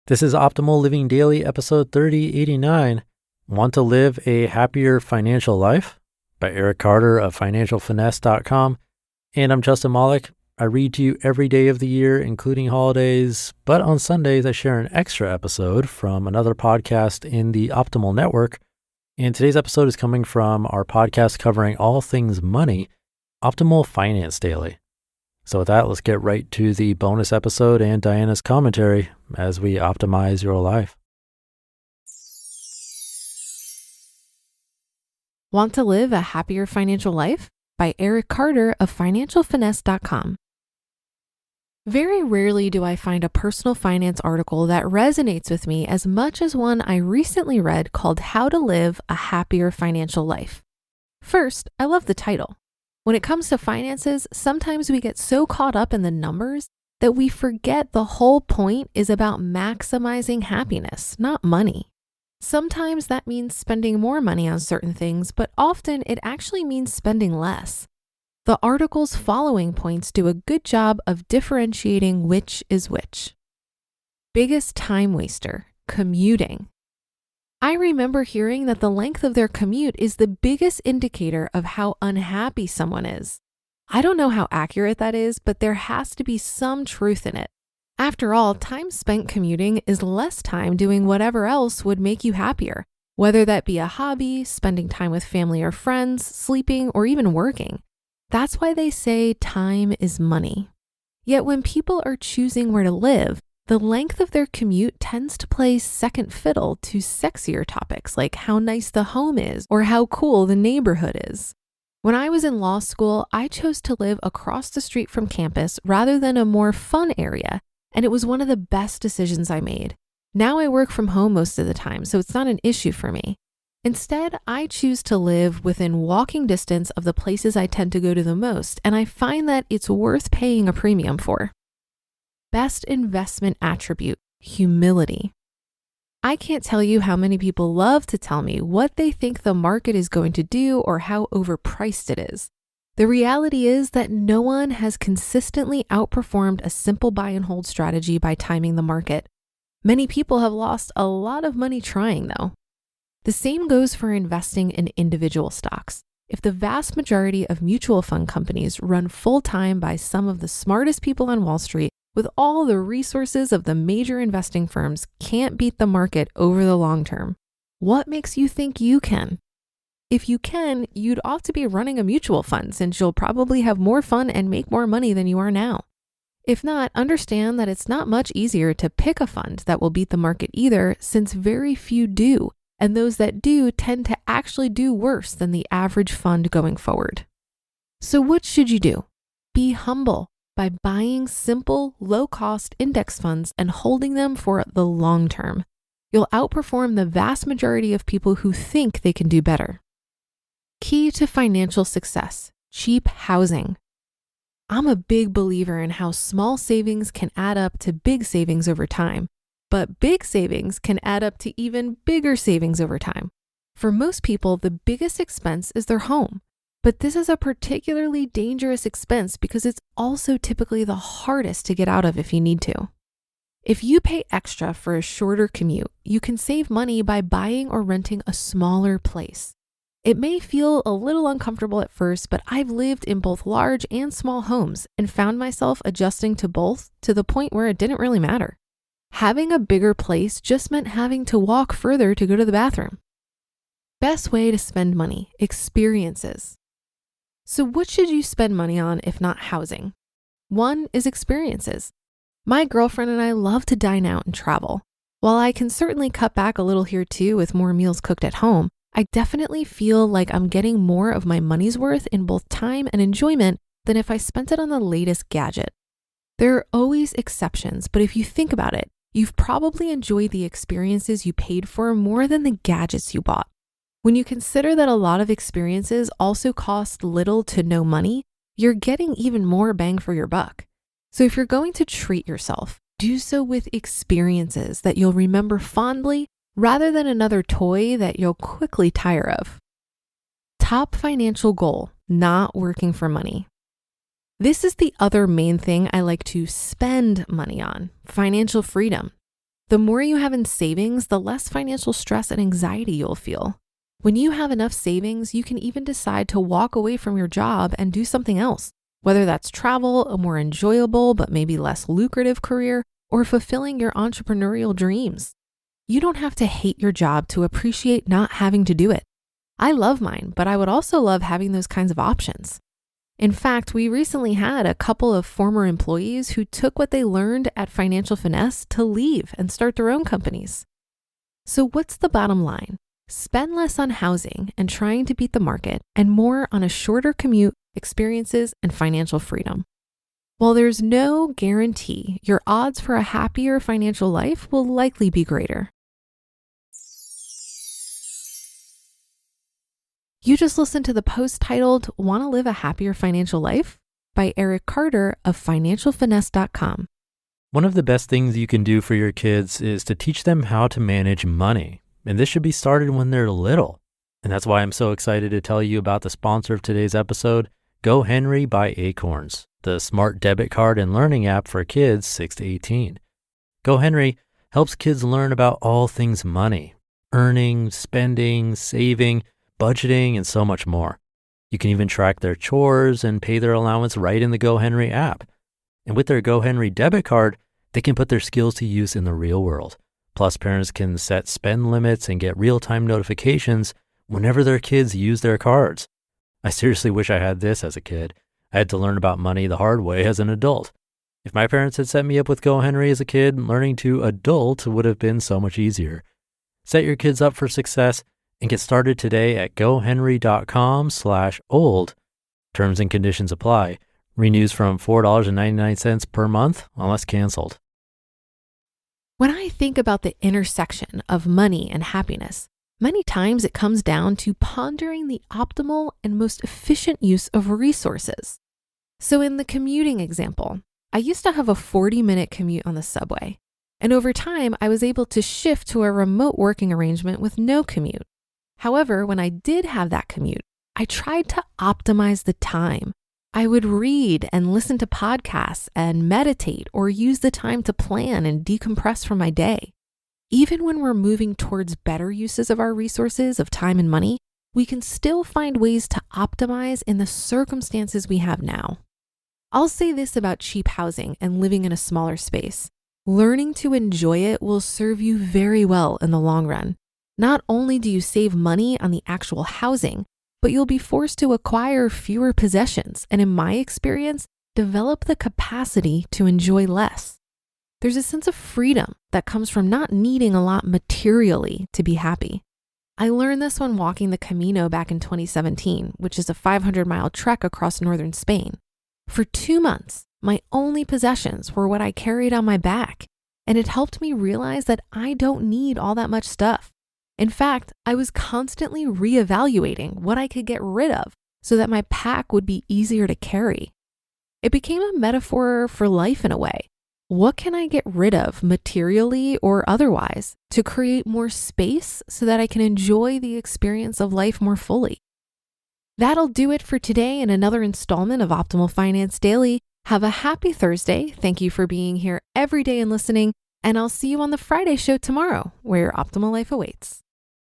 This is Optimal Living Daily, episode 3089. Want to live a happier financial life? By Erik Carter of financialfinesse.com. And I'm Justin Malik. I read to you every day of the year, including holidays, but on Sundays I share an extra episode from another podcast in the Optimal Network. And today's episode is coming from our podcast covering all things money, Optimal Finance Daily. So with that, let's get right to the bonus episode and Diana's commentary as we optimize your life. Want to live a happier financial life? By Erik Carter of financialfinesse.com. Very rarely do I find a personal finance article that resonates with me as much as one I recently read called How to Live a Happier Financial Life. First, I love the title. When it comes to finances, sometimes we get so caught up in the numbers that we forget the whole point is about maximizing happiness, not money. Sometimes that means spending more money on certain things, but often it actually means spending less. The article's following points do a good job of differentiating which is which. Biggest time waster, commuting. I remember hearing that the length of their commute is the biggest indicator of how unhappy someone is. I don't know how accurate that is, but there has to be some truth in it. After all, time spent commuting is less time doing whatever else would make you happier, whether that be a hobby, spending time with family or friends, sleeping, or even working. That's why they say time is money. Yet when people are choosing where to live, the length of their commute tends to play second fiddle to sexier topics like how nice the home is or how cool the neighborhood is. When I was in law school, I chose to live across the street from campus rather than a more fun area, and it was one of the best decisions I made. Now I work from home most of the time, so it's not an issue for me. Instead, I choose to live within walking distance of the places I tend to go to the most, and I find that it's worth paying a premium for. Best investment attribute, humility. I can't tell you how many people love to tell me what they think the market is going to do or how overpriced it is. The reality is that no one has consistently outperformed a simple buy and hold strategy by timing the market. Many people have lost a lot of money trying though. The same goes for investing in individual stocks. If the vast majority of mutual fund companies run full-time by some of the smartest people on Wall Street, with all the resources of the major investing firms can't beat the market over the long term, what makes you think you can? If you can, you'd ought to be running a mutual fund since you'll probably have more fun and make more money than you are now. If not, understand that it's not much easier to pick a fund that will beat the market either, since very few do, and those that do tend to actually do worse than the average fund going forward. So what should you do? Be humble by buying simple, low-cost index funds and holding them for the long term. You'll outperform the vast majority of people who think they can do better. Key to financial success, cheap housing. I'm a big believer in how small savings can add up to big savings over time, but big savings can add up to even bigger savings over time. For most people, the biggest expense is their home. But this is a particularly dangerous expense because it's also typically the hardest to get out of if you need to. If you pay extra for a shorter commute, you can save money by buying or renting a smaller place. It may feel a little uncomfortable at first, but I've lived in both large and small homes and found myself adjusting to both to the point where it didn't really matter. Having a bigger place just meant having to walk further to go to the bathroom. Best way to spend money, experiences. So what should you spend money on if not housing? One is experiences. My girlfriend and I love to dine out and travel. While I can certainly cut back a little here too with more meals cooked at home, I definitely feel like I'm getting more of my money's worth in both time and enjoyment than if I spent it on the latest gadget. There are always exceptions, but if you think about it, you've probably enjoyed the experiences you paid for more than the gadgets you bought. When you consider that a lot of experiences also cost little to no money, you're getting even more bang for your buck. So if you're going to treat yourself, do so with experiences that you'll remember fondly rather than another toy that you'll quickly tire of. Top financial goal, not working for money. This is the other main thing I like to spend money on, financial freedom. The more you have in savings, the less financial stress and anxiety you'll feel. When you have enough savings, you can even decide to walk away from your job and do something else, whether that's travel, a more enjoyable but maybe less lucrative career, or fulfilling your entrepreneurial dreams. You don't have to hate your job to appreciate not having to do it. I love mine, but I would also love having those kinds of options. In fact, we recently had a couple of former employees who took what they learned at Fianacial Finesse to leave and start their own companies. So what's the bottom line? Spend less on housing and trying to beat the market and more on a shorter commute, experiences, and financial freedom. While there's no guarantee, your odds for a happier financial life will likely be greater. You just listened to the post titled, "Want to Live a Happier Financial Life?" by Erik Carter of financialfinesse.com. One of the best things you can do for your kids is to teach them how to manage money. And this should be started when they're little. And that's why I'm so excited to tell you about the sponsor of today's episode, GoHenry by Acorns, the smart debit card and learning app for kids 6 to 18. GoHenry helps kids learn about all things money, earning, spending, saving, budgeting, and so much more. You can even track their chores and pay their allowance right in the GoHenry app. And with their GoHenry debit card, they can put their skills to use in the real world. Plus, parents can set spend limits and get real-time notifications whenever their kids use their cards. I seriously wish I had this as a kid. I had to learn about money the hard way as an adult. If my parents had set me up with GoHenry as a kid, learning to adult would have been so much easier. Set your kids up for success and get started today at gohenry.com/old. Terms and conditions apply. Renews from $4.99 per month unless canceled. When I think about the intersection of money and happiness, many times it comes down to pondering the optimal and most efficient use of resources. So in the commuting example, I used to have a 40-minute commute on the subway. And over time, I was able to shift to a remote working arrangement with no commute. However, when I did have that commute, I tried to optimize the time. I would read and listen to podcasts and meditate or use the time to plan and decompress from my day. Even when we're moving towards better uses of our resources of time and money, we can still find ways to optimize in the circumstances we have now. I'll say this about cheap housing and living in a smaller space. Learning to enjoy it will serve you very well in the long run. Not only do you save money on the actual housing, but you'll be forced to acquire fewer possessions and, in my experience, develop the capacity to enjoy less. There's a sense of freedom that comes from not needing a lot materially to be happy. I learned this when walking the Camino back in 2017, which is a 500-mile trek across northern Spain. For 2 months, my only possessions were what I carried on my back, and it helped me realize that I don't need all that much stuff. In fact, I was constantly reevaluating what I could get rid of so that my pack would be easier to carry. It became a metaphor for life in a way. What can I get rid of materially or otherwise to create more space so that I can enjoy the experience of life more fully? That'll do it for today in another installment of Optimal Finance Daily. Have a happy Thursday. Thank you for being here every day and listening. And I'll see you on the Friday show tomorrow, where your optimal life awaits.